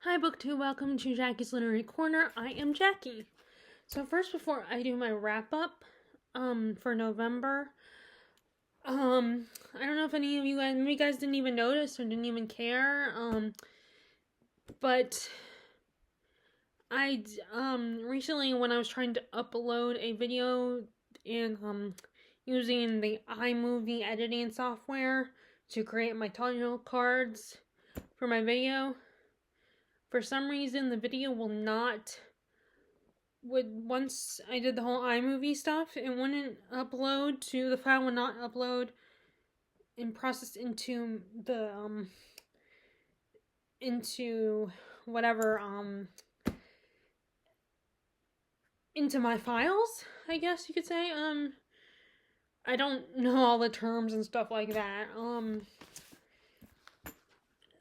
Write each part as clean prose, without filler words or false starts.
Hi BookTube, welcome to Jackie's Literary Corner. I am Jackie. So first, before I do my wrap up for November, I don't know if any of you guys, maybe you guys didn't even notice or didn't even care, but I recently, when I was trying to upload a video and using the iMovie editing software to create my title cards for my video, for some reason the video once I did the whole iMovie stuff, it wouldn't upload to, the file would not upload and process into the into whatever into my files, I guess you could say. I don't know all the terms and stuff like that.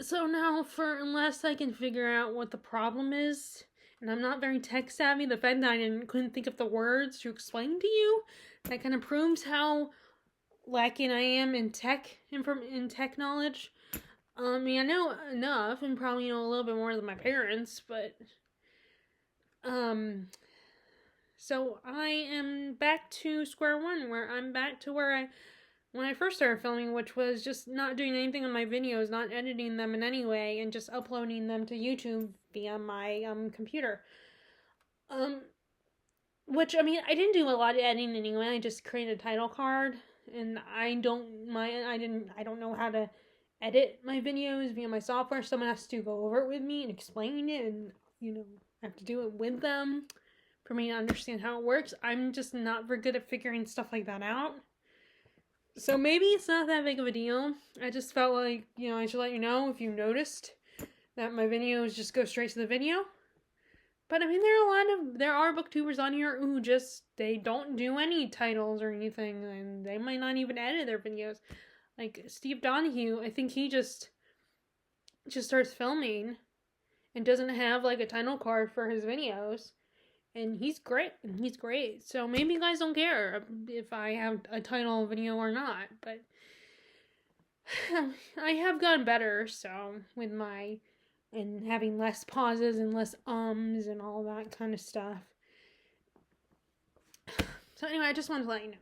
So now, unless I can figure out what the problem is, and I'm not very tech savvy, the fact that I couldn't think of the words to explain to you, that kind of proves how lacking I am in tech knowledge. I mean, I know enough, and probably know a little bit more than my parents, but so I am back to square one, where I'm back to when I first started filming, which was just not doing anything on my videos, not editing them in any way, and just uploading them to YouTube via my computer. Which, I mean, I didn't do a lot of editing anyway. I just created a title card, and I don't know how to edit my videos via my software. Someone has to go over it with me and explain it, and I have to do it with them for me to understand how it works. I'm just not very good at figuring stuff like that out. So maybe it's not that big of a deal. I just felt like, I should let you know if you noticed that my videos just go straight to the video. But I mean, there are booktubers on here who they don't do any titles or anything, and they might not even edit their videos. Like Steve Donahue, I think he just starts filming and doesn't have like a title card for his videos. And he's great. So maybe you guys don't care if I have a title video or not, but I have gotten better, so and having less pauses and less ums and all that kind of stuff. So anyway, I just wanted to let you know.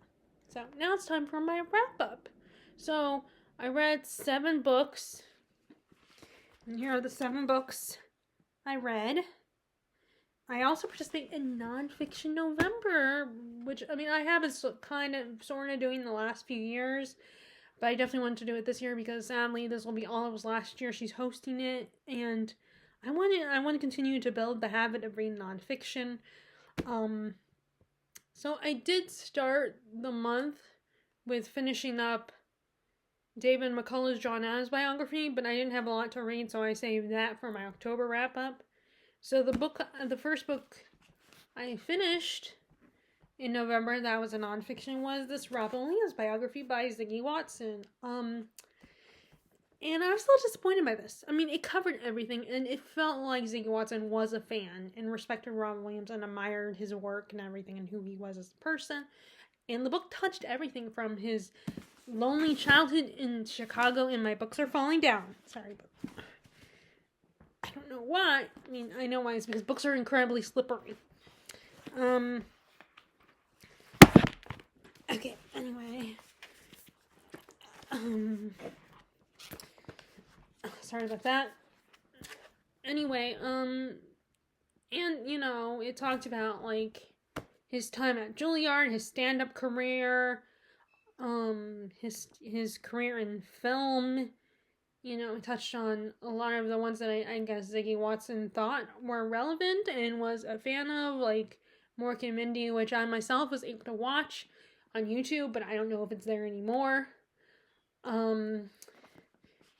So now it's time for my wrap up. So I read 7 books, and here are the 7 books I read. I also participate in Nonfiction November, which, I mean, I have been sort of doing the last few years, but I definitely want to do it this year because sadly this will be all it was last year. She's hosting it, and I want to continue to build the habit of reading nonfiction. So I did start the month with finishing up David McCullough's John Adams biography, but I didn't have a lot to read, so I saved that for my October wrap up. So the first book I finished in November that was a nonfiction was this Robin Williams biography by Ziggy Watson. And I was a little disappointed by this. I mean, it covered everything, and it felt like Ziggy Watson was a fan and respected Robin Williams and admired his work and everything and who he was as a person. And the book touched everything from his lonely childhood in Chicago, and my books are falling down. Sorry, but I don't know why. I mean, I know why. It's because books are incredibly slippery. Okay, anyway. Sorry about that. Anyway, and, it talked about, like, his time at Juilliard, his stand-up career, his career in film. It touched on a lot of the ones that I guess Ziggy Watson thought were relevant and was a fan of, like Mork and Mindy, which I myself was able to watch on YouTube, but I don't know if it's there anymore. Aladdin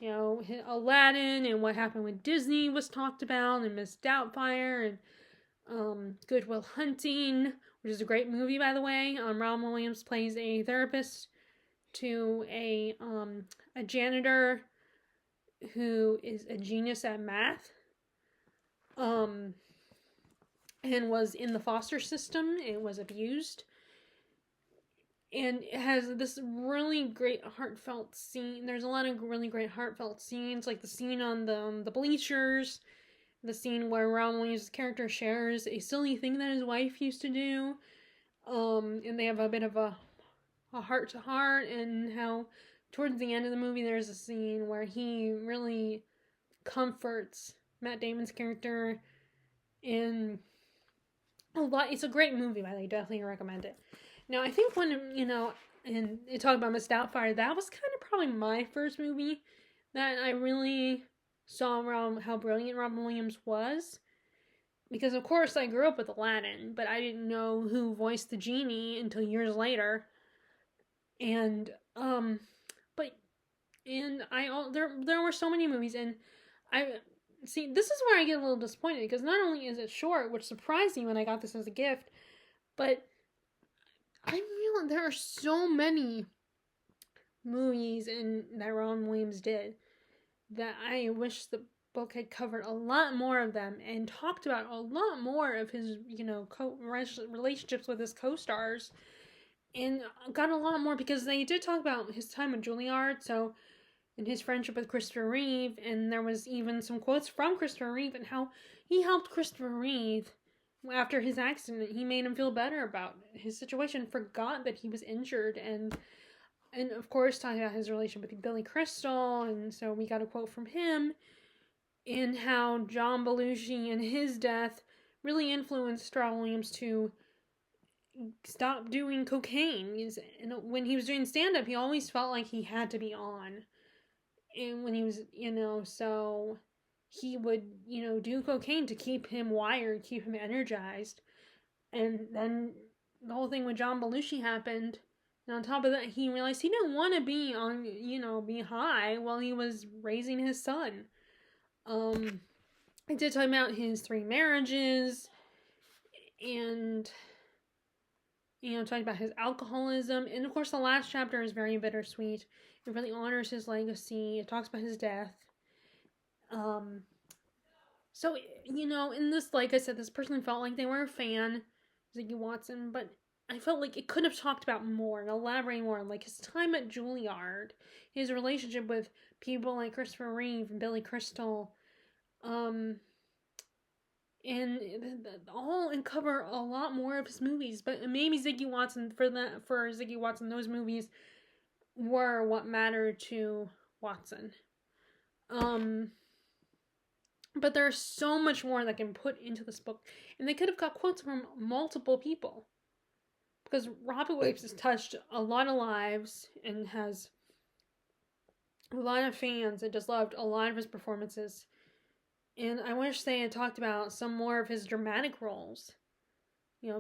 and what happened with Disney was talked about, and Miss Doubtfire, and Good Will Hunting, which is a great movie, by the way. Robin Williams plays a therapist to a janitor who is a genius at math, and was in the foster system and was abused. And it has this really great heartfelt scene. There's a lot of really great heartfelt scenes, like the scene on the bleachers the scene where Robin Williams' character shares a silly thing that his wife used to do. And they have a bit of a heart to heart, and how towards the end of the movie there's a scene where he really comforts Matt Damon's character in a lot. It's a great movie, by the way. Definitely recommend it. Now, I think when, and it talked about Miss Doubtfire, that was kind of probably my first movie that I really saw around how brilliant Robin Williams was. Because, of course, I grew up with Aladdin, but I didn't know who voiced the genie until years later. And, there were so many movies, and see, this is where I get a little disappointed, because not only is it short, which surprised me when I got this as a gift, but I realize there are so many movies that Robin Williams did that I wish the book had covered a lot more of them and talked about a lot more of his, relationships with his co-stars, and got a lot more, because they did talk about his time with Juilliard, and his friendship with Christopher Reeve, and there was even some quotes from Christopher Reeve and how he helped Christopher Reeve after his accident. He made him feel better about his situation, forgot that he was injured, and of course talking about his relationship with Billy Crystal, and so we got a quote from him, and how John Belushi and his death really influenced Robin Williams to stop doing cocaine. When he was doing stand-up, he always felt like he had to be on. And when he was, so he would, do cocaine to keep him wired, keep him energized. And then the whole thing with John Belushi happened. And on top of that, he realized he didn't want to be on, be high while he was raising his son. I did talk about his 3 marriages, and, talking about his alcoholism. And of course, the last chapter is very bittersweet. It really honors his legacy. It talks about his death. So, in this, like I said, this person felt like they were a fan, Ziggy Watson, but I felt like it could have talked about more and elaborated more, like his time at Juilliard, his relationship with people like Christopher Reeve and Billy Crystal, and cover a lot more of his movies. But maybe Ziggy Watson, for Ziggy Watson, those movies were what mattered to Watson. But there's so much more that can put into this book, and they could have got quotes from multiple people, because Robin Williams has touched a lot of lives and has a lot of fans and just loved a lot of his performances. And I wish they had talked about some more of his dramatic roles,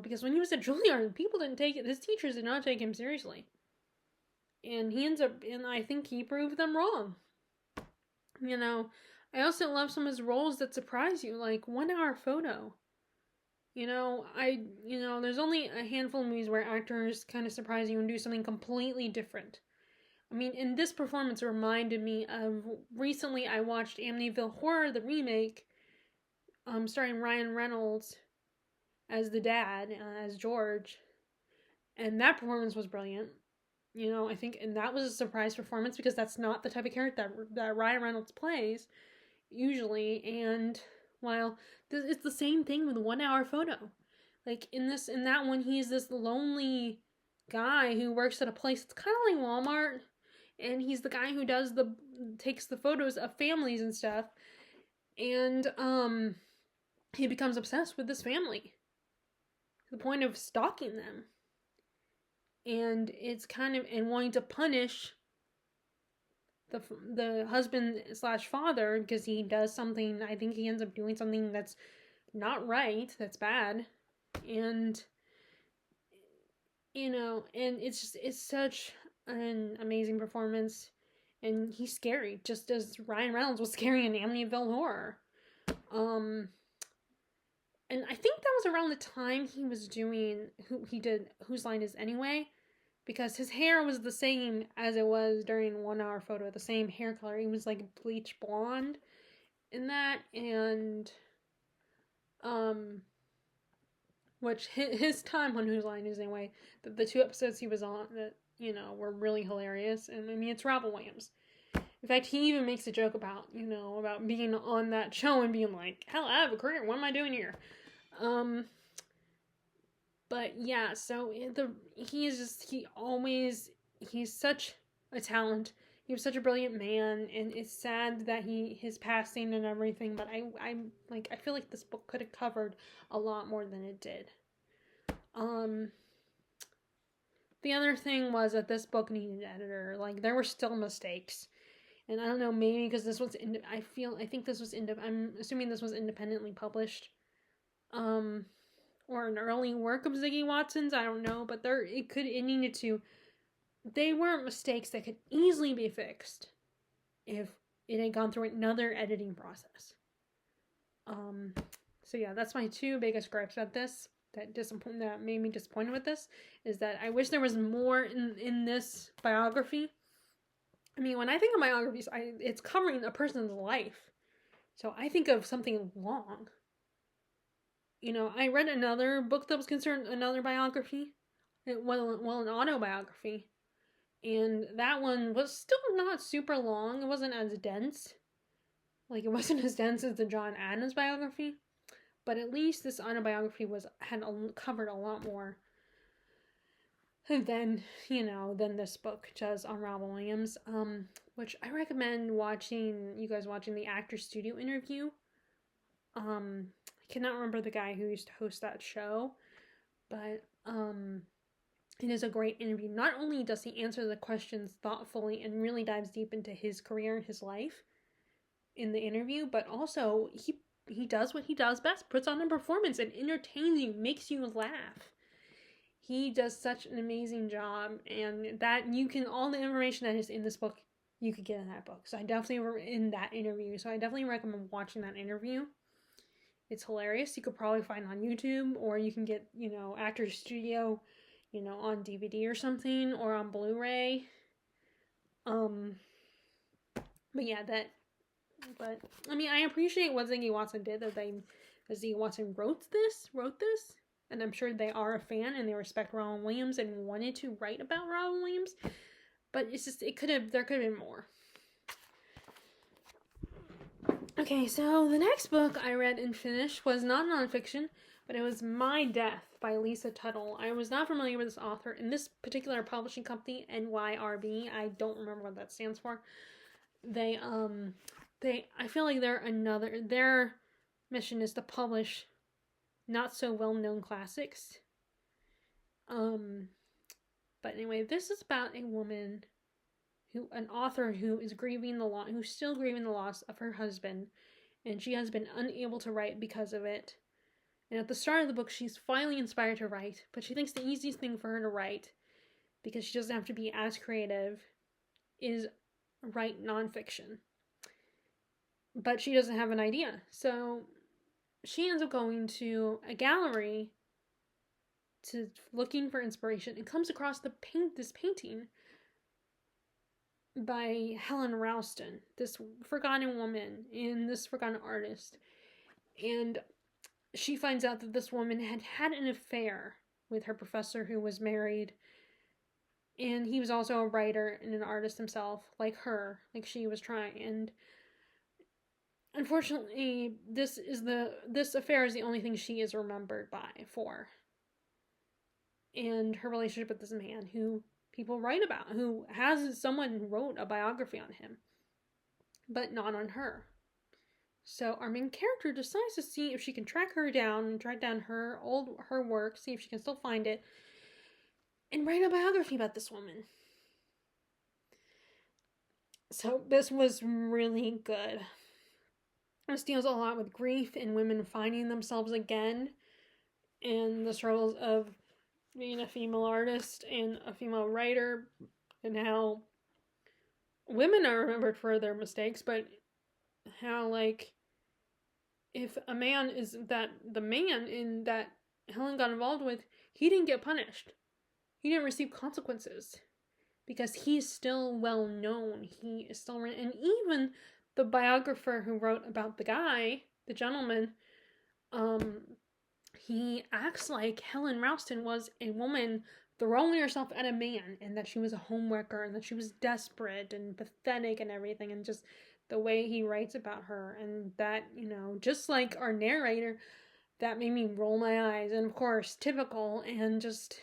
because when he was at Juilliard, people didn't take it. His teachers did not take him seriously. And he ends up, and I think he proved them wrong. I also love some of his roles that surprise you, like 1 Hour Photo. There's only a handful of movies where actors kind of surprise you and do something completely different. I mean, in this performance, it reminded me of, recently I watched Amityville Horror, the remake, starring Ryan Reynolds as the dad, as George. And that performance was brilliant. I think, and that was a surprise performance, because that's not the type of character that Ryan Reynolds plays usually. And while it's the same thing with 1 Hour Photo, like in that one, he's this lonely guy who works at a place that's kind of like Walmart, and he's the guy who takes the photos of families and stuff, and he becomes obsessed with this family to the point of stalking them. And it's kind of, and wanting to punish the husband / father, because he does something, I think he ends up doing something that's not right, that's bad. And, and it's such an amazing performance. And he's scary, just as Ryan Reynolds was scary in Amityville Horror. And I think that was around the time he was doing, Whose Line Is Anyway? Because his hair was the same as it was during 1 Hour Photo, the same hair color. He was like bleach blonde in that, and which his time on Whose Line Is Anyway, the 2 episodes he was on that, were really hilarious. And I mean, it's Robin Williams. In fact, he even makes a joke about, about being on that show and being like, hell, I have a career. What am I doing here? But yeah, so he's such a talent. He was such a brilliant man, and it's sad that his passing and everything, but I feel like this book could have covered a lot more than it did. The other thing was that this book needed an editor. Like, there were still mistakes. And I don't know, maybe because this was, I'm assuming this was independently published. Or an early work of Ziggy Watson's, I don't know. But they weren't mistakes that could easily be fixed if it had gone through another editing process. So yeah, that's my two biggest gripes about this. That made me disappointed with this is that I wish there was more in this biography. I mean, when I think of biographies, it's covering a person's life, so I think of something long. I read another book that was considered another biography, an autobiography, and that one was still not super long. It wasn't as dense, like it wasn't as dense as the John Adams biography. But at least this autobiography had covered a lot more than this book does on Robin Williams. Which I recommend you guys watching the Actor Studio interview. I cannot remember the guy who used to host that show, but it is a great interview. Not only does he answer the questions thoughtfully and really dives deep into his career and his life in the interview, but also he does what he does best, puts on a performance and entertains you, makes you laugh. He does such an amazing job, and that all the information that is in this book, you could get in that book. So I definitely recommend watching that interview. It's hilarious. You could probably find it on YouTube, or you can get, Actors Studio, on DVD or something, or on Blu-ray. But I mean, I appreciate what Ziggy Watson did, that Ziggy Watson wrote this, and I'm sure they are a fan and they respect Robin Williams and wanted to write about Robin Williams. But it's just, there could have been more. Okay, so the next book I read and finished was not nonfiction, but it was My Death by Lisa Tuttle. I was not familiar with this author, and this particular publishing company, NYRB, I don't remember what that stands for. I feel like their mission is to publish not so well-known classics. But anyway, this is about a woman an author who is who's still grieving the loss of her husband, and she has been unable to write because of it. And at the start of the book, she's finally inspired to write, but she thinks the easiest thing for her to write, because she doesn't have to be as creative, is write nonfiction. But she doesn't have an idea. So she ends up going to a gallery looking for inspiration and comes across this painting by Helen Ralston, this forgotten woman and this forgotten artist. And she finds out that this woman had an affair with her professor who was married. And he was also a writer and an artist himself, like her, like she was trying. And unfortunately, this affair is the only thing she is remembered for. And her relationship with this man who people write about, someone wrote a biography on him, but not on her. So our main character decides to see if she can track her down and track down her work, see if she can still find it, and write a biography about this woman. So this was really good. This deals a lot with grief and women finding themselves again, and the struggles of being a female artist and a female writer, and how women are remembered for their mistakes, but how, like, if the man in that Helen got involved with, he didn't get punished. He didn't receive consequences because he's still well known. He is still, and even the biographer who wrote about the gentleman, he acts like Helen Ralston was a woman throwing herself at a man, and that she was a homewrecker, and that she was desperate and pathetic and everything, and just the way he writes about her, and that, just like our narrator, that made me roll my eyes, and of course, typical, and just,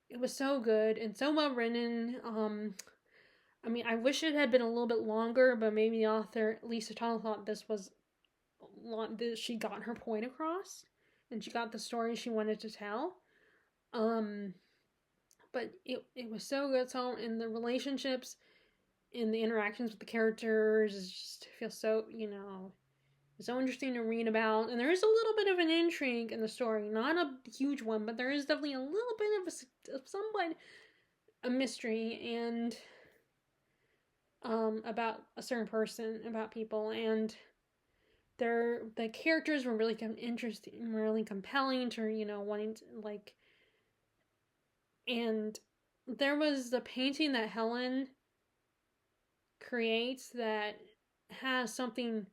it was so good, and so well written. I wish it had been a little bit longer, but maybe the author, Lisa Tuttle, thought this was, she got her point across, and she got the story she wanted to tell. But it was so good. So, in the relationships, in the interactions with the characters, it just feels so, so interesting to read about. And there is a little bit of an intrigue in the story, not a huge one, but there is definitely a little bit of somewhat a mystery, and about a certain person, about people, and the characters were really kind of interesting, really compelling to, wanting to, like, and there was the painting that Helen creates that has something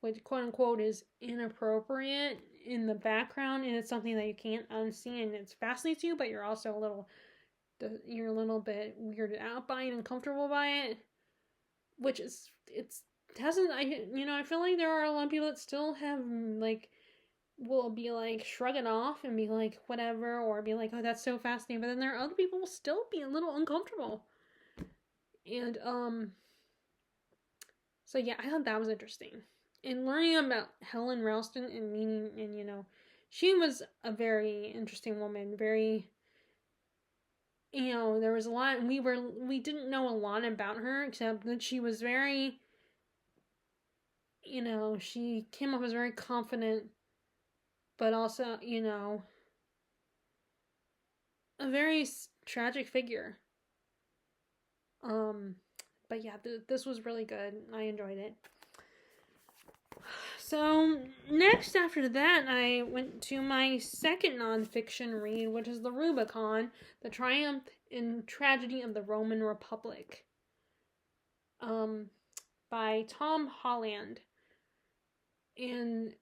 which, quote unquote, is inappropriate in the background, and it's something that you can't unsee, and it fascinates you, but you're also a little bit weirded out by it, and uncomfortable by it, which is, I feel like there are a lot of people that still have, like, will be like, shrug it off and be like, whatever, or be like, oh, that's so fascinating, but then there are other people who will still be a little uncomfortable. And so yeah, I thought that was interesting. And learning about Helen Ralston and meaning, and she was a very interesting woman, very, there was a lot, and we didn't know a lot about her, except that she was very, she came off as very confident, but also, a very tragic figure. But yeah, this was really good. I enjoyed it. So next, after that, I went to my second nonfiction read, which is The Rubicon: The Triumph and Tragedy of the Roman Republic, by Tom Holland. And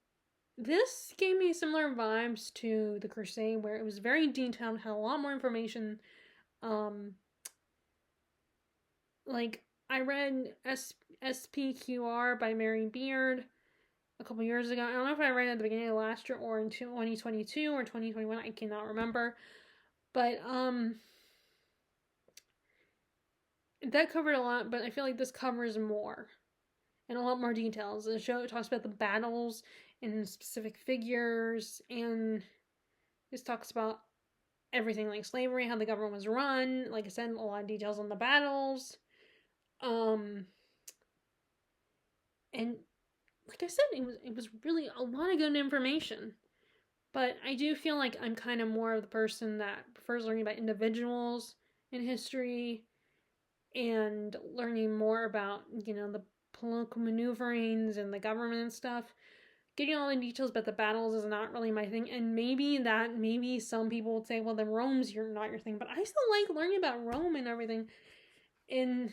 this gave me similar vibes to The Crusade, where it was very detailed, had a lot more information. Like, I read SPQR by Mary Beard a couple years ago. I don't know if I read it at the beginning of last year or in 2022 or 2021. I cannot remember. But, that covered a lot, but I feel like this covers more and a lot more details. The show talks about the battles and specific figures, and this talks about everything, like slavery, how the government was run. Like I said, a lot of details on the battles. And like I said, it was really a lot of good information. But I do feel like I'm kind of more of the person that prefers learning about individuals in history and learning more about, the political maneuverings and the government and stuff. Getting all the details about the battles is not really my thing, and maybe some people would say, well, then Rome's not your thing, but I still like learning about Rome and everything in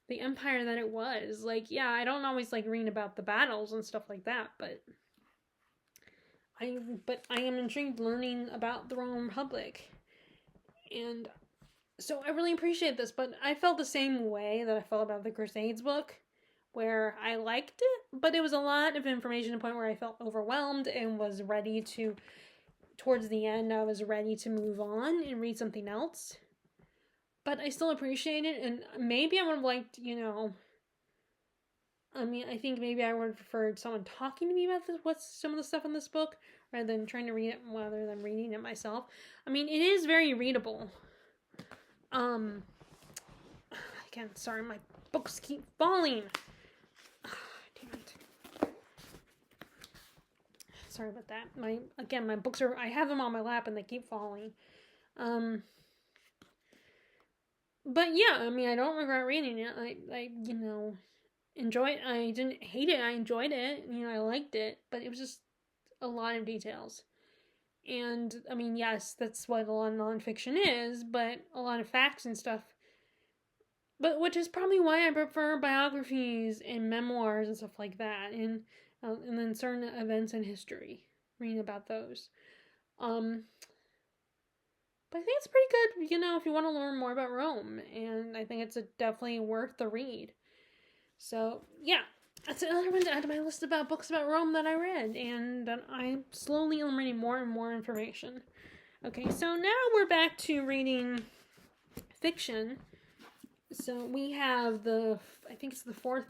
the empire that it was. Like, yeah, I don't always like reading about the battles and stuff like that, but I am intrigued learning about the Roman Republic, and so I really appreciate this. But I felt the same way that I felt about the Crusades book, where I liked it, but it was a lot of information to the point where I felt overwhelmed and was ready to, towards the end, I was ready to move on and read something else. But I still appreciate it, and maybe I would have liked, I think maybe I would have preferred someone talking to me about what's some of the stuff in this book, rather than trying to read it, rather than reading it myself. It is very readable. Again, sorry, my books keep falling. Damn it. Sorry about that. My books I have them on my lap and they keep falling. But yeah, I don't regret reading it. I enjoy it. I didn't hate it. I enjoyed it. I liked it, but it was just a lot of details. And, yes, that's what a lot of nonfiction is, but a lot of facts and stuff. But which is probably why I prefer biographies and memoirs and stuff like that, and then certain events in history, reading about those. But I think it's pretty good, if you want to learn more about Rome. And I think it's definitely worth the read. So, yeah. That's another one to add to my list about books about Rome that I read. And that I slowly am reading more and more information. Okay, so now we're back to reading fiction. So we have I think it's the fourth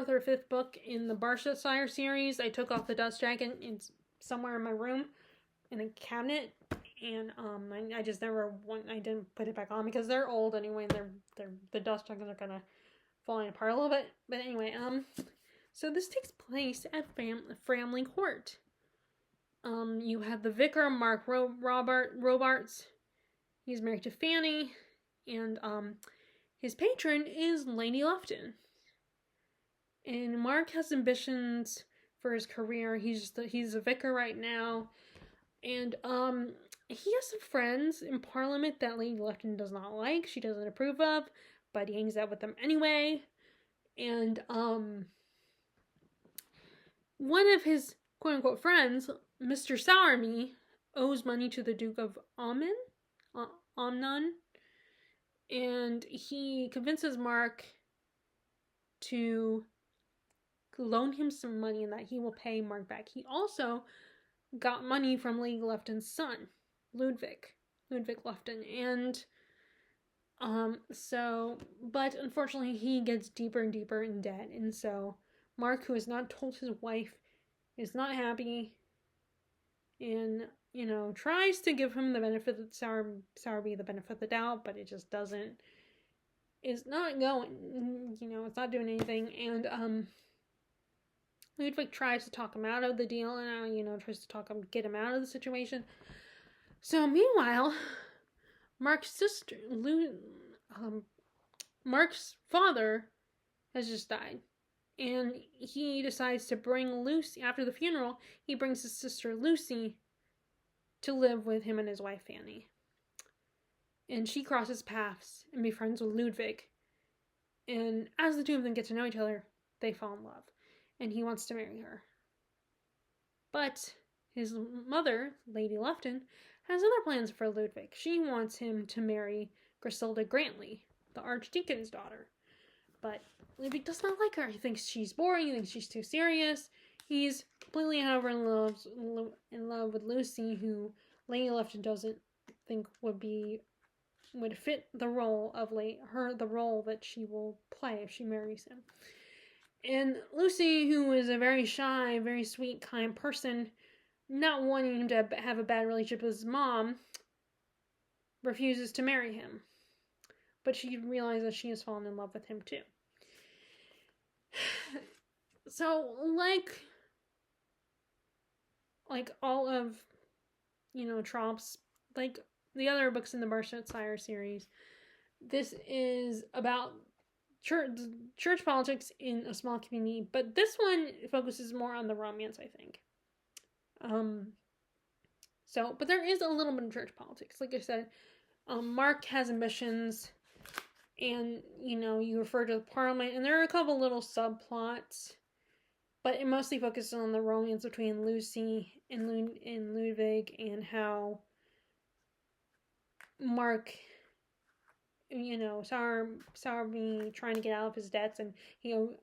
or fifth book in the Barchester series. I took off the dust jacket. It's somewhere in my room in a cabinet, and I just I didn't put it back on because they're old anyway, and the dust jackets are kind of falling apart a little bit. But anyway, so this takes place at Framley Court. You have the vicar, Mark Robarts. He's married to Fanny, and his patron is Lady Lufton. And Mark has ambitions for his career. He's a vicar right now, and he has some friends in Parliament that Lady Lufton does not like. She doesn't approve of, but he hangs out with them anyway. And one of his quote unquote friends, Mr. Sowerby, owes money to the Duke of Omnium, and he convinces Mark to loan him some money and that he will pay Mark back. He also got money from Lady Lufton's son, Ludwig Lufton, and but unfortunately he gets deeper and deeper in debt, and so Mark, who has not told his wife, is not happy, and tries to give him the benefit of Sowerby the benefit of the doubt, but it just doesn't. It's not going. It's not doing anything, and Ludwig tries to talk him out of the deal, and tries to get him out of the situation. So meanwhile, Mark's father has just died, and he decides to bring Lucy after the funeral. He brings his sister Lucy to live with him and his wife Fanny, and she crosses paths and befriends with Ludwig. And as the two of them get to know each other, they fall in love, and he wants to marry her. But his mother, Lady Lufton, has other plans for Ludwig. She wants him to marry Griselda Grantley, the Archdeacon's daughter. But Ludwig does not like her. He thinks she's boring. He thinks she's too serious. He's completely, however, in love with Lucy, who Lady Lufton doesn't think would fit the role of the role that she will play if she marries him. And Lucy, who is a very shy, very sweet, kind person, not wanting him to have a bad relationship with his mom, refuses to marry him. But she realizes she has fallen in love with him too. So, like all of, Tromp's, like the other books in the Barchester series, this is about church politics in a small community, but this one focuses more on the romance, I think. But there is a little bit of church politics. Like I said, Mark has ambitions, and you refer to the Parliament, and there are a couple little subplots, but it mostly focuses on the romance between Lucy and Ludwig, and how Mark, Sowerby trying to get out of his debts, and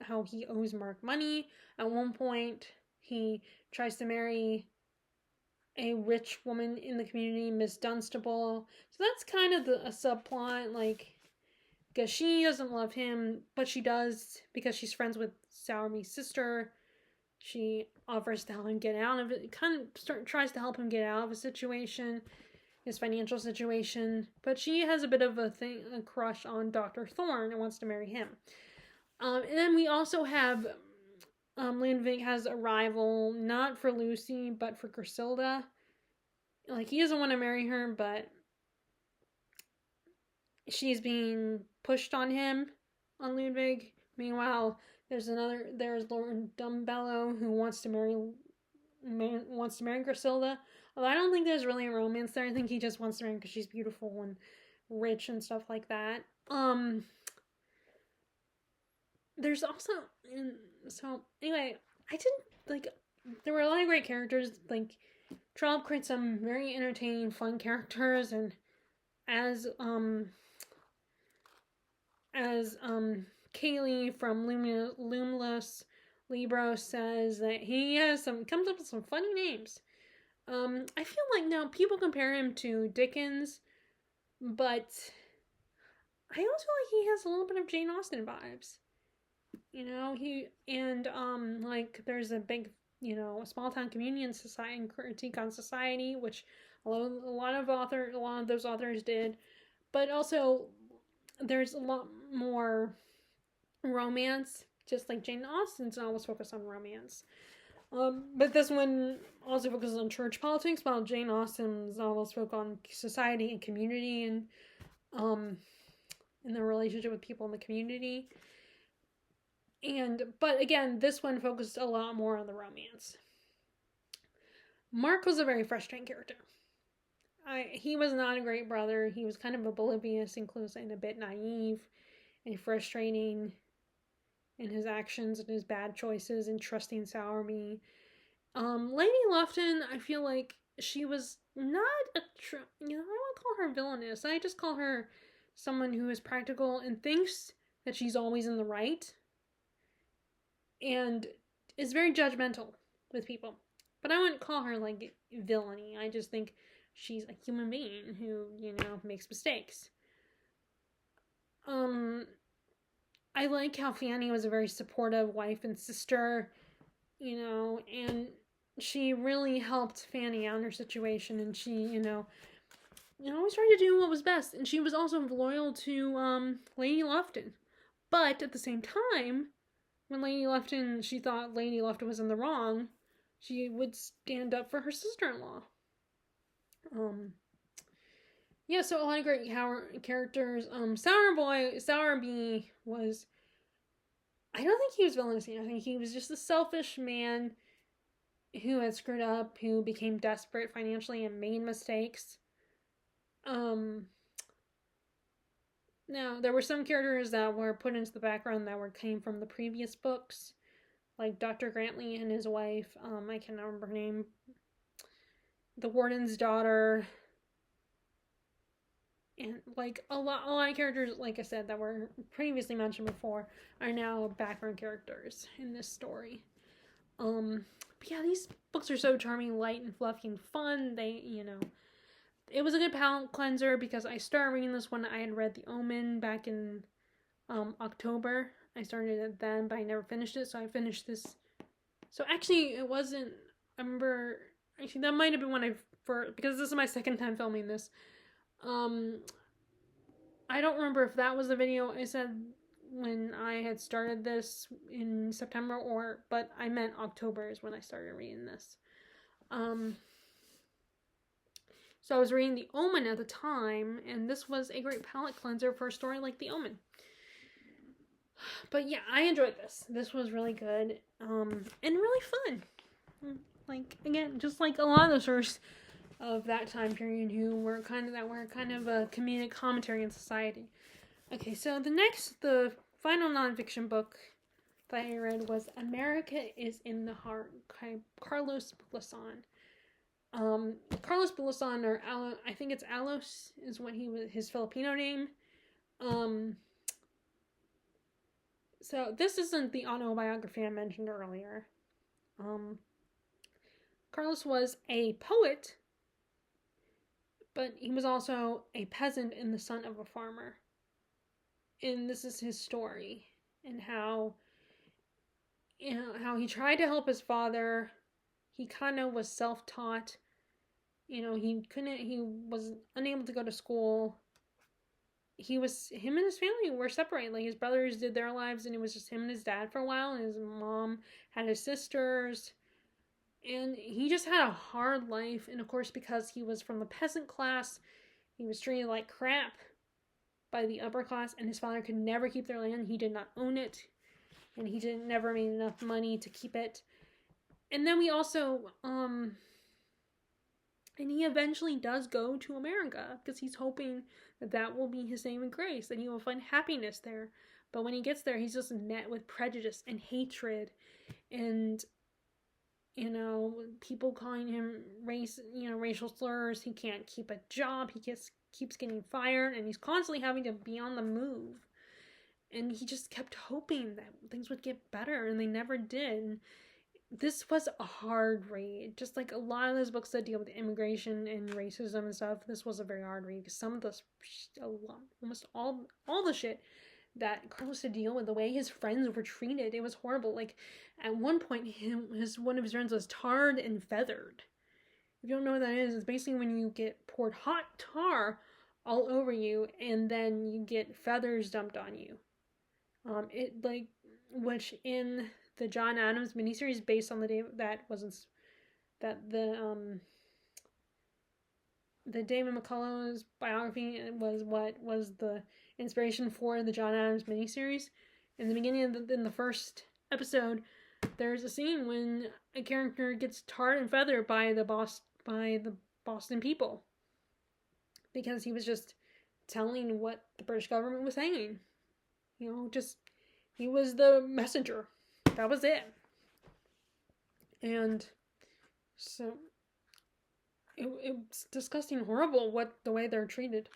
how he owes Mark money. At one point, he tries to marry a rich woman in the community, Miss Dunstable. So that's kind of a subplot, because she doesn't love him, but she does because she's friends with Sowerby's sister. She offers to help him get out of it. Tries to help him get out of a situation, his financial situation. But she has a bit of a crush on Dr. Thorne and wants to marry him. And then we also have Ludwig has a rival, not for Lucy, but for Griselda. He doesn't want to marry her, but she's being pushed on him, on Ludwig. Meanwhile, there's Lord Dumbello, who wants to marry Griselda. Although I don't think there's really a romance there. I think he just wants to marry her because she's beautiful and rich and stuff like that. There's also, so anyway, there were a lot of great characters. Trollope creates some very entertaining, fun characters, and as Kaylee from Luminous Libro says that he comes up with some funny names. I feel like now people compare him to Dickens, but I also feel like he has a little bit of Jane Austen vibes. Like there's a big, a small town community and society and critique on society, which a lot of those authors did, but also there's a lot more romance, just like Jane Austen's novels focus on romance. But this one also focuses on church politics, while Jane Austen's novels focus on society and community and in the relationship with people in the community. But again, this one focused a lot more on the romance. Mark was a very frustrating character. He was not a great brother. He was kind of oblivious, inclusive, and a bit naive, and frustrating in his actions and his bad choices and trusting Sowerby. Lady Lufton, I feel like she was not I don't call her villainous. I just call her someone who is practical and thinks that she's always in the right, and is very judgmental with people. But I wouldn't call her like villainy. I just think she's a human being who, makes mistakes. I like how Fanny was a very supportive wife and sister, and she really helped Fanny out in her situation, and she, always tried to do what was best. And she was also loyal to Lady Lufton. But at the same time, when she thought Lady Lufton was in the wrong, she would stand up for her sister-in-law. So a lot of great characters. Sowerby was, I don't think he was villainous. I think he was just a selfish man who had screwed up, who became desperate financially and made mistakes. Now, there were some characters that were put into the background that came from the previous books, like Dr. Grantley and his wife. I cannot remember her name. The warden's daughter. And like a lot of characters, like I said, that were previously mentioned before, are now background characters in this story. But yeah, these books are so charming, light and fluffy and fun. They, it was a good palate cleanser because I started reading this when I had read The Omen back in October. I started it then, but I never finished it, so I finished this. So actually, it wasn't. I remember. Actually, that might have been because this is my second time filming this. I don't remember if that was the video I said when I had started this in September, but I meant October is when I started reading this. So I was reading The Omen at the time, and this was a great palate cleanser for a story like The Omen. But yeah, I enjoyed this. This was really good, and really fun. Like, again, just like a lot of the stories of that time period who were kind of a comedic commentary in society. Okay, so the final nonfiction book that I read was America is in the Heart, Carlos Bulosan. Carlos Bulosan, or I think it's Alos, is what his Filipino name. So this isn't the autobiography I mentioned earlier. Carlos was a poet, but he was also a peasant and the son of a farmer. And this is his story, and how he tried to help his father. He kind of was self-taught. He was unable to go to school. Him and his family were separated. Like, his brothers did their lives, and it was just him and his dad for a while, and his mom had his sisters. And he just had a hard life, and of course, because he was from the peasant class, he was treated like crap by the upper class, and his father could never keep their land. He did not own it, and he never made enough money to keep it. And then we also, and he eventually does go to America, because he's hoping that will be his saving grace, and he will find happiness there. But when he gets there, he's just met with prejudice and hatred, and people calling him racial slurs. He can't keep a job. He keeps getting fired, and he's constantly having to be on the move. And he just kept hoping that things would get better, and they never did. This was a hard read. Just like a lot of those books that deal with immigration and racism and stuff, this was a very hard read, because some of this, almost all the shit that Carlos had to deal with, the way his friends were treated, it was horrible. Like, at one point, one of his friends was tarred and feathered. If you don't know what that is, it's basically when you get poured hot tar all over you, and then you get feathers dumped on you. Which in the John Adams miniseries, based on the David McCullough's biography, was what was the inspiration for the John Adams miniseries. In the beginning in the first episode, there's a scene when a character gets tarred and feathered by the Boston people, because he was just telling what the British government was saying. He was the messenger. That was it. And so it's disgusting, horrible the way they're treated.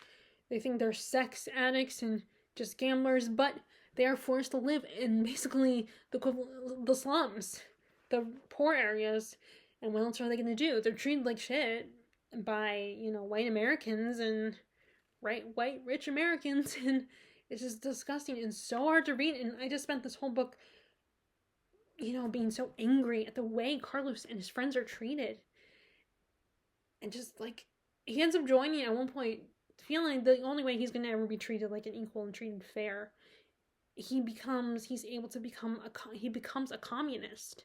They think they're sex addicts and just gamblers, but they are forced to live in basically the slums, the poor areas. And what else are they going to do? They're treated like shit by, white Americans and white rich Americans, and it's just disgusting and so hard to read. And I just spent this whole book, being so angry at the way Carlos and his friends are treated. And just, like, he ends up joining at one point, feeling the only way he's going to ever be treated like an equal and treated fair. He becomes a communist.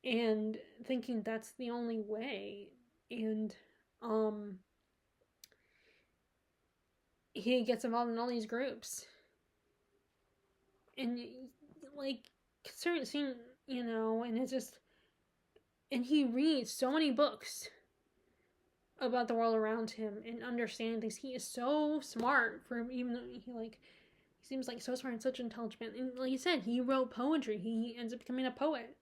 And thinking that's the only way. And, he gets involved in all these groups. And, like, certain scene, and it's just, and he reads so many books about the world around him and understanding things. He is so smart, even though he seems like so smart and such intelligent. And like you said, he wrote poetry. He ends up becoming a poet.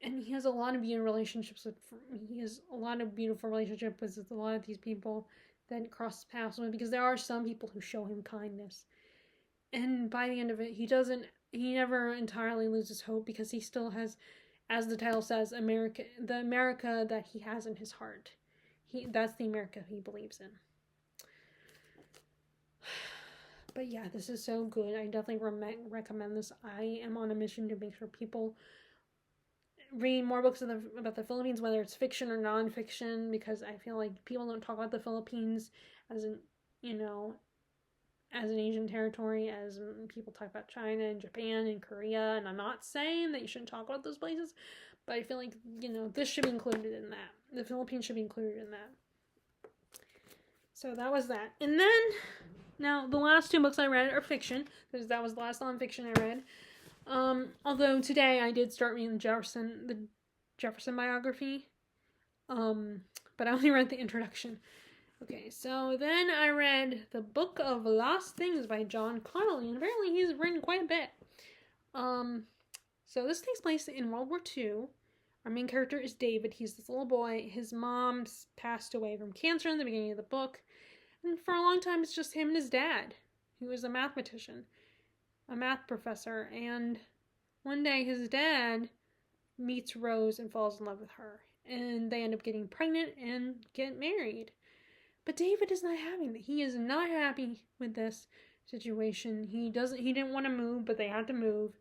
And he has a lot of beautiful relationships with a lot of these people that cross paths with, because there are some people who show him kindness. And by the end of it, he never entirely loses hope, because he still has, as the title says, the America that he has in his heart. That's the America he believes in. But yeah, this is so good. I definitely recommend this. I am on a mission to make sure people read more books about the Philippines, whether it's fiction or non-fiction, because I feel like people don't talk about the Philippines as an Asian territory, as people talk about China and Japan and Korea. And I'm not saying that you shouldn't talk about those places, but I feel like, this should be included in that. The Philippines should be included in that. So that was that. And then, now, the last two books I read are fiction, because that was the last non-fiction I read. Although today I did start reading the Jefferson biography. But I only read the introduction. Okay, so then I read The Book of Lost Things by John Connolly, and apparently he's written quite a bit. So this takes place in World War II. Our main character is David. He's this little boy. His mom's passed away from cancer in the beginning of the book. And for a long time, it's just him and his dad, who is a mathematician, a math professor. And one day, his dad meets Rose and falls in love with her. And they end up getting pregnant and get married. But David is not having that. He is not happy with this situation. He didn't want to move, but they had to move.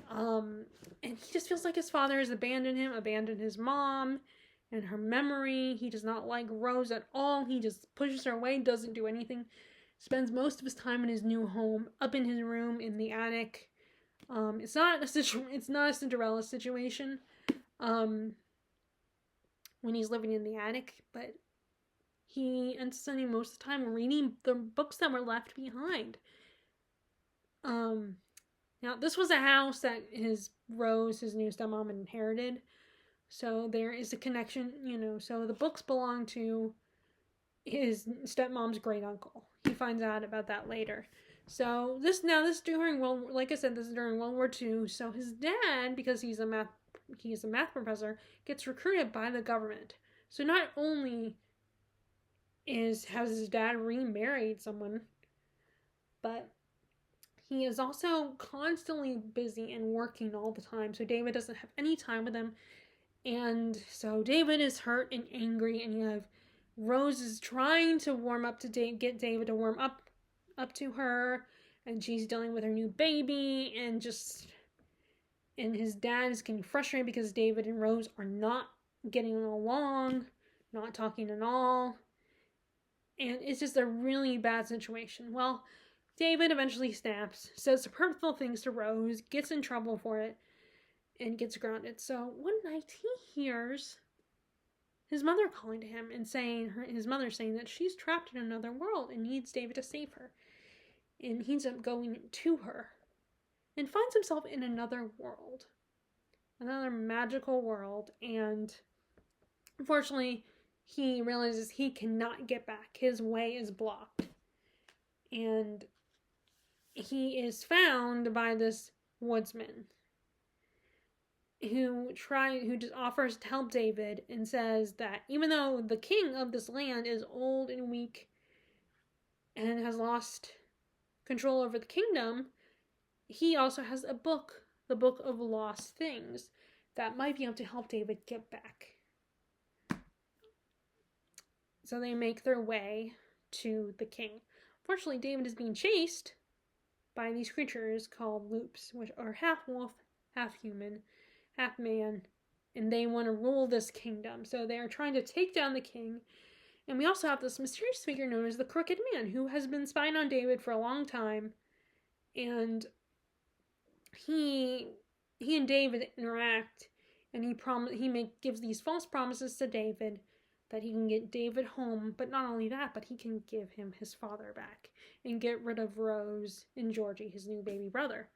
And he just feels like his father has abandoned him, abandoned his mom and her memory. He does not like Rose at all. He just pushes her away, doesn't do anything. Spends most of his time in his new home, up in his room in the attic. It's not a Cinderella situation when he's living in the attic, but he ends up spending most of the time reading the books that were left behind. Now, this was a house that his new stepmom, inherited. So there is a connection, so the books belong to his stepmom's great uncle. He finds out about that later. So this is during World War II. So his dad, because he's a math he is a math professor, gets recruited by the government. So not only has his dad remarried someone, but he is also constantly busy and working all the time. So David doesn't have any time with him. And so David is hurt and angry, and you have Rose is trying to warm up to get David to warm up to her, and she's dealing with her new baby, and his dad is getting frustrated because David and Rose are not getting along, not talking at all, and it's just a really bad situation. Well, David eventually snaps, says some hurtful things to Rose, gets in trouble for it, and gets grounded. So one night he hears his mother calling to him and his mother saying that she's trapped in another world and needs David to save her. And he ends up going to her and finds himself in another world, another magical world. And unfortunately, he realizes he cannot get back. His way is blocked. And he is found by this woodsman who just offers to help David and says that even though the king of this land is old and weak and has lost control over the kingdom, he also has a book, the Book of Lost Things, that might be able to help David get back. So they make their way to the king. Fortunately, David is being chased by these creatures called loops, which are half wolf, half human, half man, and they want to rule this kingdom. So they are trying to take down the king. And we also have this mysterious figure known as the Crooked Man, who has been spying on David for a long time. And he and David interact, and he gives these false promises to David that he can get David home, but not only that, but he can give him his father back and get rid of Rose and Georgie, his new baby brother.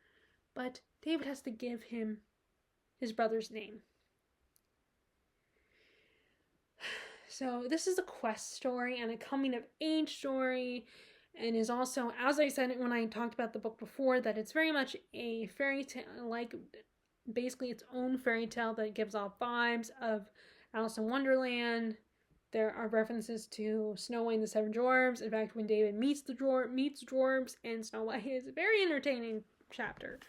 But David has to give him his brother's name. So this is a quest story and a coming of age story, and is also, as I said when I talked about the book before, that it's very much a fairy tale, like basically its own fairy tale that gives off vibes of Alice in Wonderland. There are references to Snow White and the Seven Dwarfs. In fact, when David meets dwarves and Snow White, is a very entertaining chapter.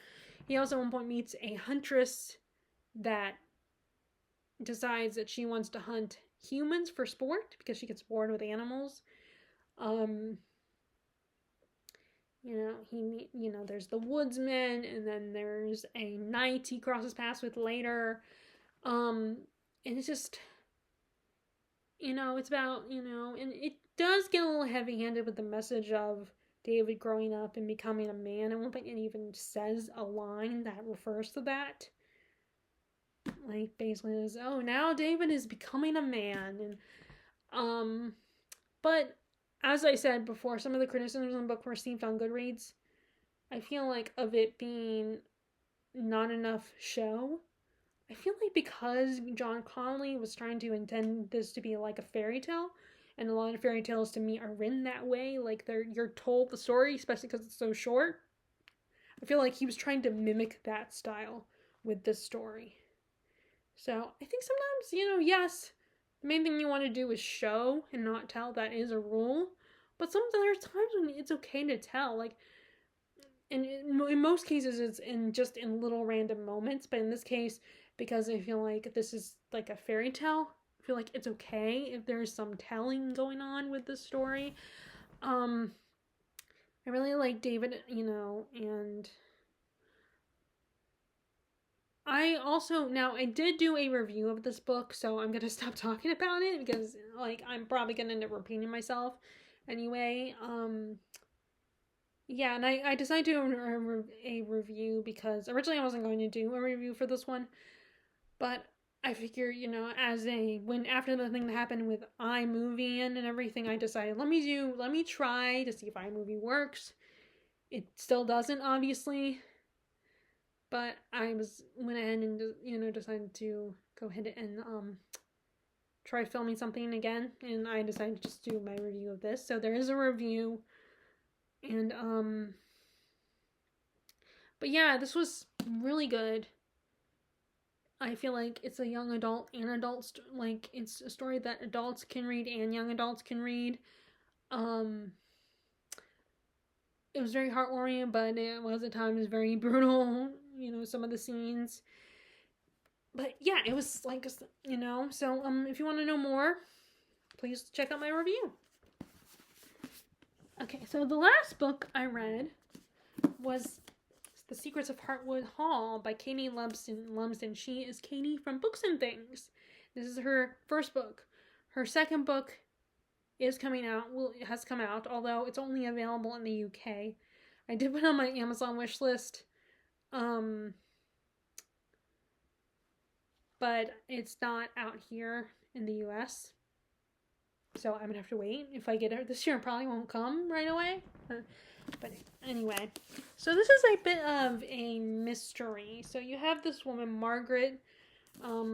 He also at one point meets a huntress that decides that she wants to hunt humans for sport because she gets bored with animals. There's the woodsman, and then there's a knight he crosses paths with later. And it's just, it's about, and it does get a little heavy-handed with the message of David growing up and becoming a man. I don't think it even says a line that refers to that. Like, basically is, now David is becoming a man. And, but as I said before, some of the criticisms in the book were received on Goodreads. I feel like of it being not enough show, I feel like because John Connolly was trying to intend this to be like a fairy tale, and a lot of fairy tales to me are written that way, like you're told the story, especially because it's so short. I feel like he was trying to mimic that style with this story. So I think sometimes, yes, the main thing you want to do is show and not tell. That is a rule. But sometimes there are times when it's okay to tell. Like, and in most cases, it's in little random moments. But in this case, because I feel like this is like a fairy tale, I feel like it's okay if there's some telling going on with the story. I really like David, and I did do a review of this book, so I'm going to stop talking about it because, I'm probably going to end up repeating myself anyway. Yeah, and I decided to do a review because originally I wasn't going to do a review for this one, but I figure, after the thing that happened with iMovie and everything, I decided, let me try to see if iMovie works. It still doesn't, obviously. But I went ahead and, decided to go ahead and try filming something again. And I decided to just do my review of this. So there is a review. And, but yeah, this was really good. I feel like it's a young adult and like it's a story that adults can read and young adults can read. Um, it was very heartwarming, but it was at times very brutal. Some of the scenes. But yeah, it was like, So if you want to know more, please check out my review. Okay, so the last book I read was The Secrets of Heartwood Hall by Katie Lumsden. She is Katie from Books and Things. This is her first book. Her second book is coming out. Well, it has come out, although it's only available in the UK. I did put on my Amazon wish list, but it's not out here in the US. So I'm gonna have to wait. If I get it this year, it probably won't come right away. But anyway, so this is a bit of a mystery. So you have this woman, Margaret, let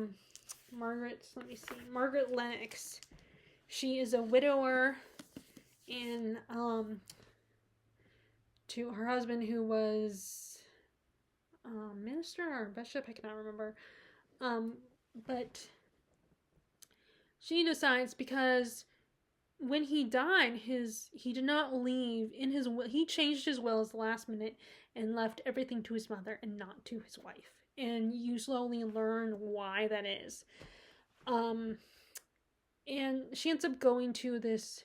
me see, Margaret Lennox. She is a widower, and to her husband, who was minister or bishop, I cannot remember. But she decides, because when he died, he did not leave in his will. He changed his will at the last minute and left everything to his mother and not to his wife. And you slowly learn why that is. And she ends up going to this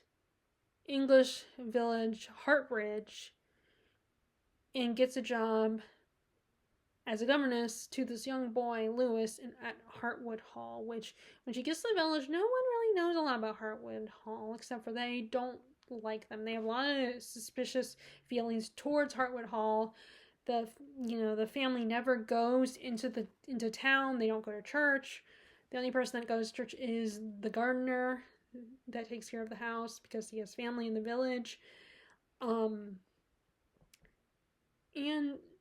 English village, Hartbridge, and gets a job as a governess to this young boy, Lewis, at Heartwood Hall, which, when she gets to the village, no one really knows a lot about Heartwood Hall, except for they don't like them. They have a lot of suspicious feelings towards Heartwood Hall. The family never goes into town. They don't go to church. The only person that goes to church is the gardener that takes care of the house, because he has family in the village. And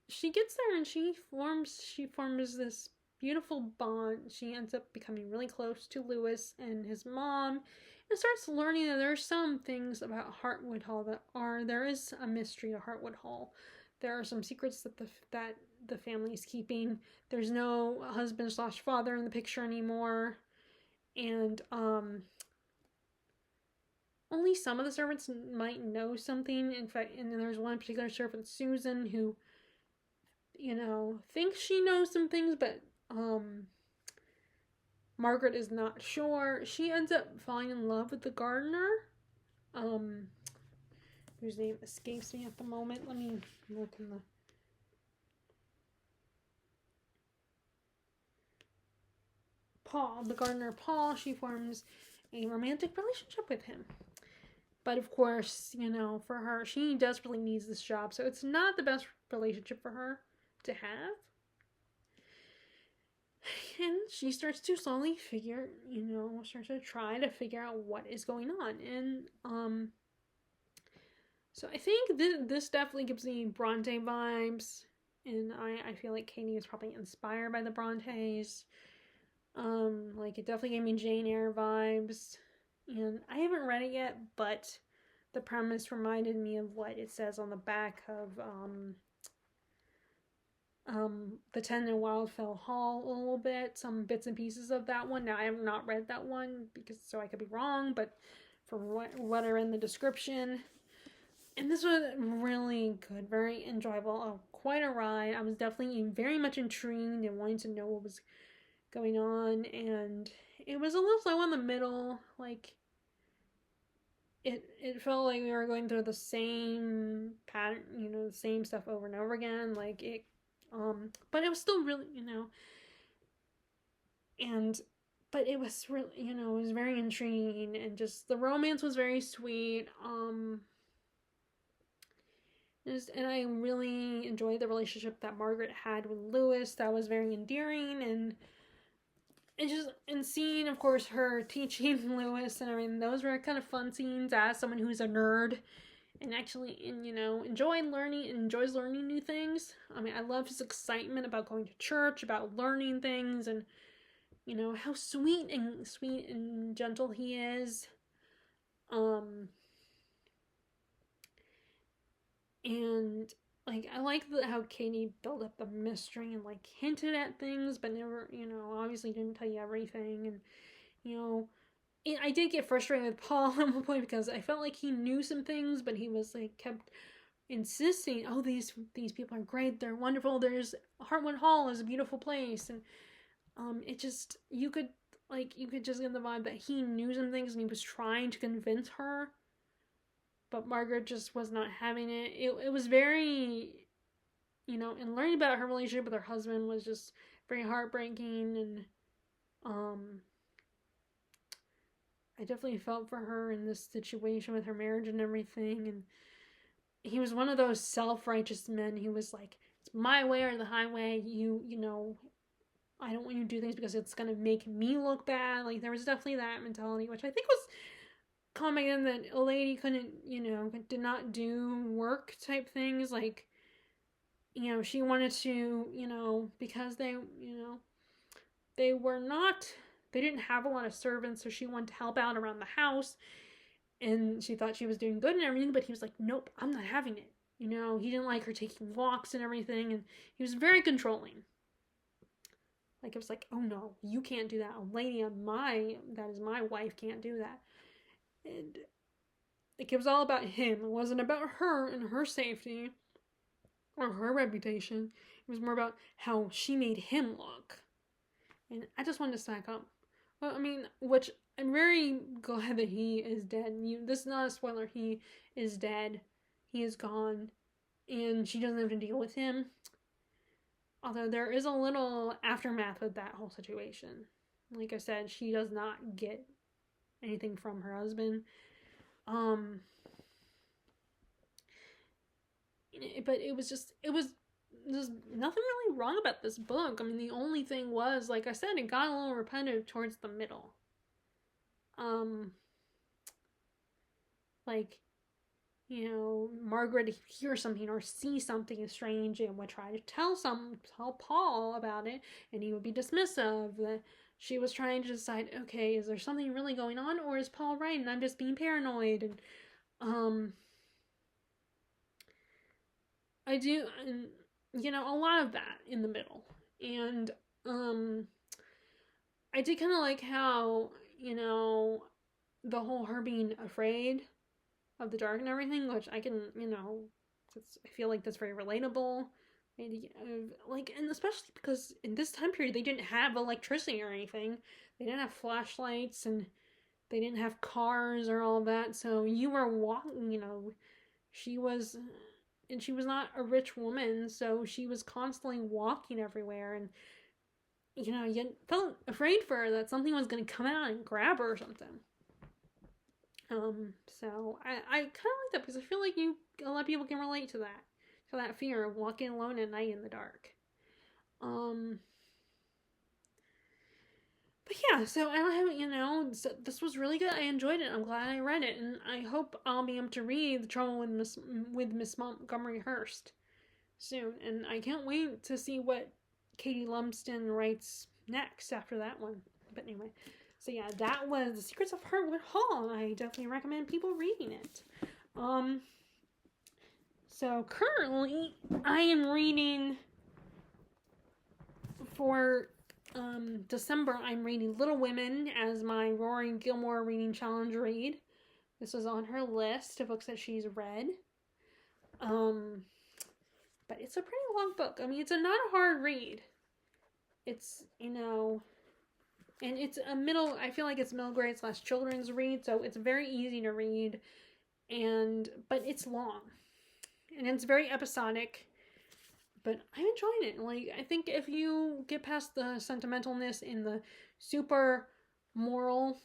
she gets there and she forms this beautiful bond. She ends up becoming really close to Lewis and his mom, and starts learning that there are some things about Heartwood Hall there is a mystery to Heartwood Hall. There are some secrets that the family is keeping. There's no husband/father in the picture anymore, and only some of the servants might know something. In fact, and then there's one particular servant, Susan, who thinks she knows some things, but Margaret is not sure. She ends up falling in love with the gardener, whose name escapes me at the moment. Let me look in the... Paul, the gardener Paul. She forms a romantic relationship with him. But of course, for her, she desperately needs this job, so it's not the best relationship for her to have. And she starts to slowly starts to try to figure out what is going on. And so I think this definitely gives me Bronte vibes, and I feel like Katie is probably inspired by the Brontes. Like, it definitely gave me Jane Eyre vibes. And I haven't read it yet, but the premise reminded me of what it says on the back of The Ten in Wildfell Hall a little bit, some bits and pieces of that one. Now, I have not read that one, so I could be wrong, but from what I read in the description. And this was really good, very enjoyable, quite a ride. I was definitely very much intrigued and wanting to know what was going on, and it was a little slow in the middle. Like, it felt like we were going through the same pattern, the same stuff over and over again. Like, it but it was still really, but it was really, it was very intriguing, and just the romance was very sweet. And I really enjoyed the relationship that Margaret had with Lewis. That was very endearing, and seeing, of course, her teaching Lewis and everything, those were kind of fun scenes as someone who's a nerd and actually, enjoys learning new things. I mean, I love his excitement about going to church, about learning things, and, how sweet and gentle he is. And like, I like how Katie built up the mystery and, like, hinted at things, but never, obviously didn't tell you everything. And, you know, I did get frustrated with Paul at one point because I felt like he knew some things, but he was, like, kept insisting, oh, these people are great, they're wonderful, there's Heartwood Hall is a beautiful place. And it just, you could just get the vibe that he knew some things and he was trying to convince her, but Margaret just was not having it. It was very, and learning about her relationship with her husband was just very heartbreaking. And I definitely felt for her in this situation with her marriage and everything. And he was one of those self-righteous men. He was like, it's my way or the highway. I don't want you to do things because it's going to make me look bad. Like, there was definitely that mentality, which I think was coming in that a lady couldn't, did not do work type things. Like, she wanted to, because they were not, they didn't have a lot of servants, so she wanted to help out around the house. And she thought she was doing good and everything, but he was like, nope, I'm not having it. He didn't like her taking walks and everything, and he was very controlling. Like, it was like, oh no, you can't do that. A lady that is my wife can't do that. And like, it was all about him. It wasn't about her and her safety or her reputation. It was more about how she made him look. And I just wanted to stack up. Well, I mean, which I'm very glad that he is dead. This is not a spoiler. He is dead. He is gone. And she doesn't have to deal with him. Although there is a little aftermath with that whole situation. Like I said, she does not get anything from her husband. But there's nothing really wrong about this book. I mean, the only thing was, like I said, it got a little repetitive towards the middle. Like, Margaret hears something or sees something strange and would try to tell Paul about it, and he would be dismissive. That she was trying to decide, okay, is there something really going on, or is Paul right and I'm just being paranoid? And I do, and a lot of that in the middle. And I did kind of like how, the whole her being afraid of the dark and everything, which I can, I feel like that's very relatable. And especially because in this time period they didn't have electricity or anything. They didn't have flashlights and they didn't have cars or all of that. So you were walking, she was not a rich woman, so she was constantly walking everywhere. And you felt afraid for her that something was going to come out and grab her or something. So I kind of like that because I feel like a lot of people can relate to that fear of walking alone at night in the dark. But yeah, so I don't have, this was really good. I enjoyed it. I'm glad I read it, and I hope I'll be able to read The Trouble with Miss Montgomery Hurst soon. And I can't wait to see what Katie Lumsden writes next after that one. But anyway, so yeah, that was The Secrets of Heartwood Hall. I definitely recommend people reading it. So currently, I am reading for December. I'm reading Little Women as my Rory Gilmore Reading Challenge read. This was on her list of books that she's read. But it's a pretty long book. I mean, it's not a hard read. It's, and it's I feel like it's middle grade / children's read, so it's very easy to read, but it's long, and it's very episodic, but I'm enjoying it. Like, I think if you get past the sentimentalness in the super moral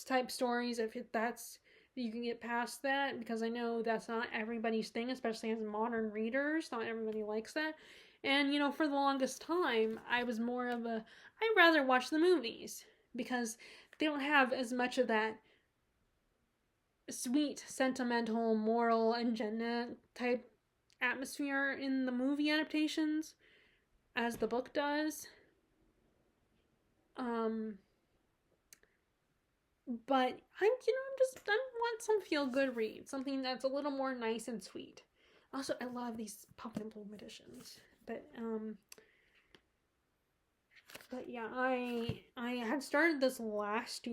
type stories, you can get past that, because I know that's not everybody's thing, especially as modern readers. Not everybody likes that. And, for the longest time, I was more of I'd rather watch the movies, because they don't have as much of that sweet, sentimental, moral agenda type atmosphere in the movie adaptations as the book does. But I want some feel-good read, something that's a little more nice and sweet. Also, I love these Pumpkin and Bloom editions. But yeah, I had started this last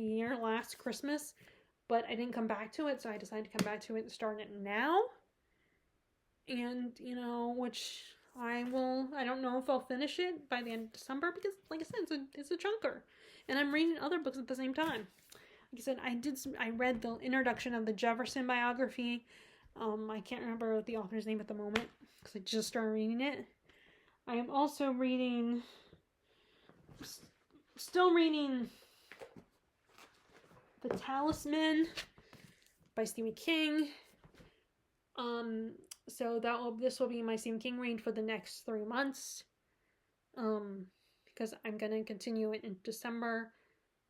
Christmas, but I didn't come back to it, so I decided to come back to it and start it now. And, which I don't know if I'll finish it by the end of December, because, like I said, it's a chunker. And I'm reading other books at the same time. Like I said, I read the introduction of the Jefferson biography. I can't remember the author's name at the moment, because I just started reading it. I am also still reading The Talisman by Stephen King. So this will be my Stephen King read for the next 3 months. Because I'm gonna continue it in December,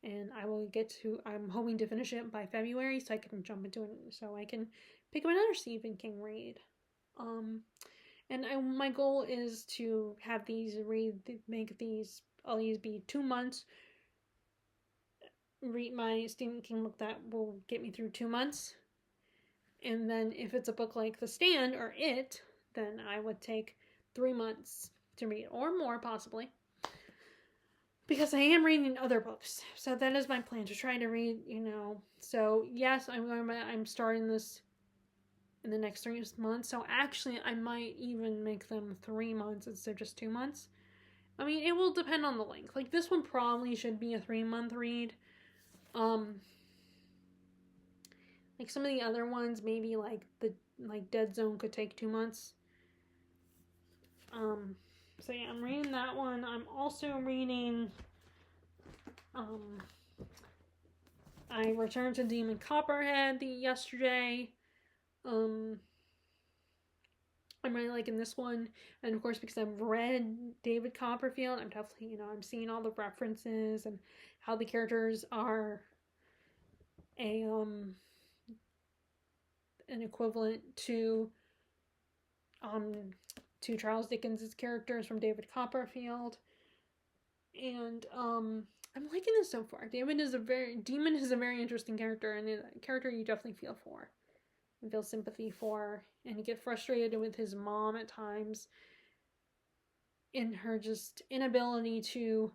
and I'm hoping to finish it by February, so I can jump into it, so I can pick up another Stephen King read. And my goal is to have all these be 2 months. Read my Stephen King book that will get me through 2 months. And then if it's a book like The Stand or It, then I would take 3 months to read, or more possibly. Because I am reading other books. So that is my plan, to try to read, So yes, I'm starting this in the next 3 months. So actually, I might even make them 3 months instead of just 2 months. I mean, it will depend on the length. Like, this one probably should be a 3-month read. Like some of the other ones, maybe like Dead Zone could take 2 months. So yeah, I'm reading that one. I'm also reading, I returned to Demon Copperhead yesterday. I'm really liking this one, and of course, because I've read David Copperfield, I'm definitely, I'm seeing all the references and how the characters are an equivalent to Charles Dickens' characters from David Copperfield. And I'm liking this so far. Demon is a very interesting character, and a character you definitely feel for and feel sympathy for, and you get frustrated with his mom at times in her just inability to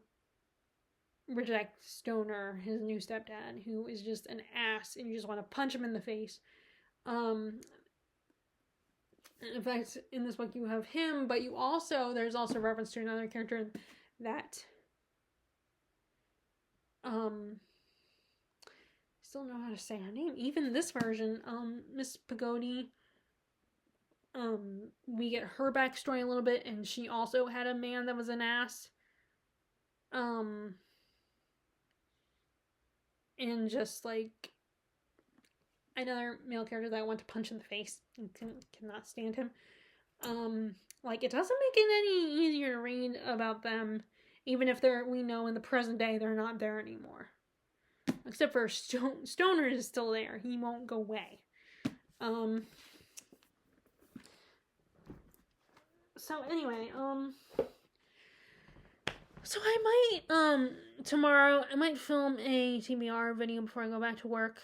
reject Stoner, his new stepdad, who is just an ass, and you just want to punch him in the face. In fact, in this book you have him, but there's also reference to another character that still know how to say her name. Even this version, Miss Pagodi, we get her backstory a little bit, and she also had a man that was an ass. And just like another male character that I want to punch in the face and cannot stand him. Like, it doesn't make it any easier to read about them, even if we know in the present day they're not there anymore. Except for Stoner is still there. He won't go away. So anyway, so I might, tomorrow, I might film a TBR video before I go back to work.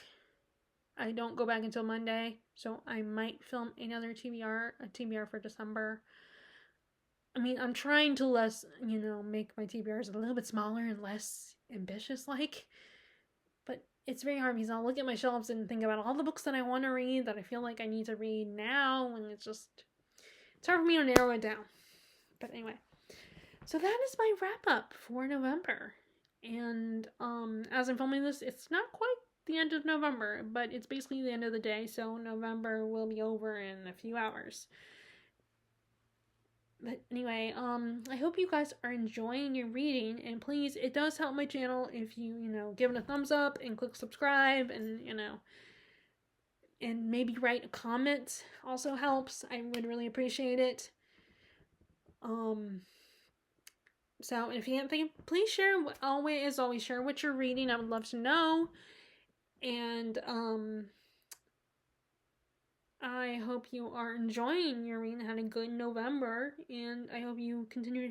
I don't go back until Monday, so I might film another TBR for December. I mean, I'm trying to make my TBRs a little bit smaller and less ambitious, but it's very hard, because I'll look at my shelves and think about all the books that I want to read, that I feel like I need to read now, and it's hard for me to narrow it down. But anyway, so that is my wrap up for November. And as I'm filming this, it's not quite the end of November, but it's basically the end of the day, so November will be over in a few hours. But anyway, I hope you guys are enjoying your reading, and please, it does help my channel if you, give it a thumbs up and click subscribe, and, and maybe write a comment also helps. I would really appreciate it. So if you have anything, please share, always share what you're reading. I would love to know. And, I hope you are enjoying your reading, had a good November, and I hope you continue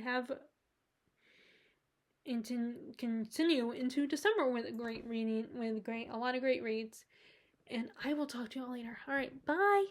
into December with a great reading, with a lot of great reads. And I will talk to you all later. All right, bye.